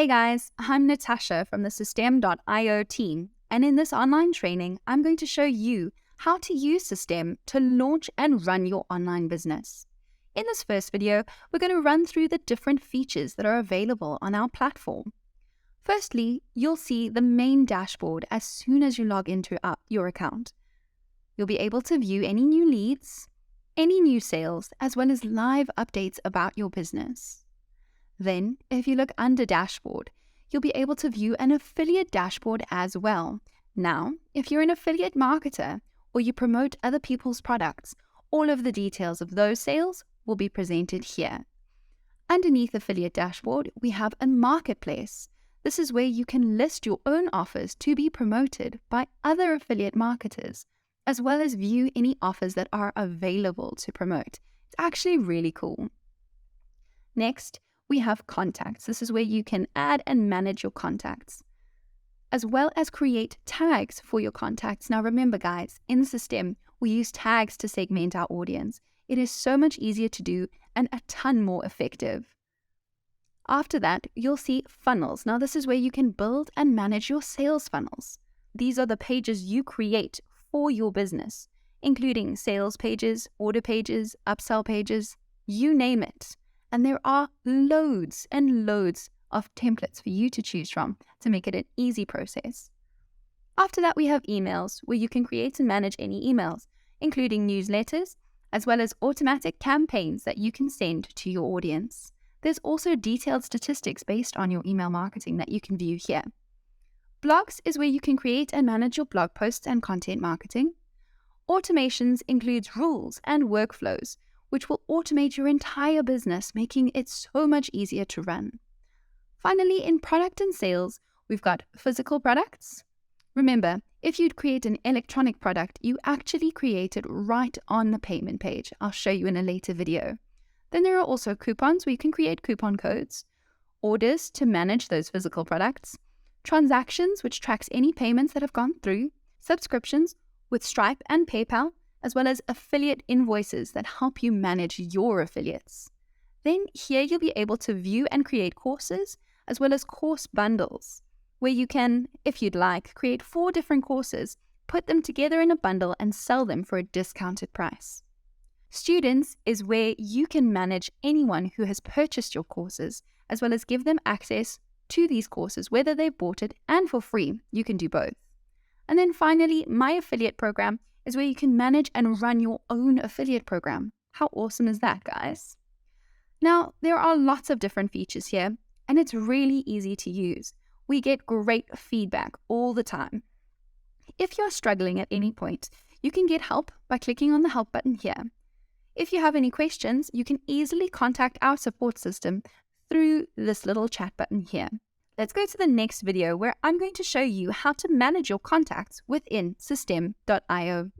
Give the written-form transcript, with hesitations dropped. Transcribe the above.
Hey guys, I'm Natasha from the System.io team, and in this online training, I'm going to show you how to use System to launch and run your online business. In this first video, we're going to run through the different features that are available on our platform. Firstly, you'll see the main dashboard as soon as you log into your account. You'll be able to view any new leads, any new sales, as well as live updates about your business. Then, if you look under dashboard, you'll be able to view an affiliate dashboard as well. Now, if you're an affiliate marketer or you promote other people's products, all of the details of those sales will be presented here. Underneath affiliate dashboard, we have a marketplace. This is where you can list your own offers to be promoted by other affiliate marketers, as well as view any offers that are available to promote. It's actually really cool. Next, we have contacts. This is where you can add and manage your contacts, as well as create tags for your contacts. Now remember guys, in the system, we use tags to segment our audience. It is so much easier to do and a ton more effective. After that, you'll see funnels. Now this is where you can build and manage your sales funnels. These are the pages you create for your business, including sales pages, order pages, upsell pages, you name it. And there are loads and loads of templates for you to choose from to make it an easy process. After that, we have emails where you can create and manage any emails, including newsletters, as well as automatic campaigns that you can send to your audience. There's also detailed statistics based on your email marketing that you can view here. Blogs is where you can create and manage your blog posts and content marketing. Automations includes rules and workflows, which will automate your entire business, making it so much easier to run. Finally, in product and sales, we've got physical products. Remember, if you'd create an electronic product, you actually create it right on the payment page. I'll show you in a later video. Then there are also coupons where you can create coupon codes, orders to manage those physical products, transactions, which tracks any payments that have gone through, subscriptions with Stripe and PayPal, as well as affiliate invoices that help you manage your affiliates. Then here you'll be able to view and create courses, as well as course bundles, where you can, if you'd like, create 4 different courses, put them together in a bundle and sell them for a discounted price. Students is where you can manage anyone who has purchased your courses, as well as give them access to these courses, whether they've bought it and for free. You can do both. And then finally, my affiliate program is where you can manage and run your own affiliate program. How awesome is that, guys? Now, there are lots of different features here, and it's really easy to use. We get great feedback all the time. If you're struggling at any point, you can get help by clicking on the help button here. If you have any questions, you can easily contact our support system through this little chat button here. Let's go to the next video where I'm going to show you how to manage your contacts within System.io.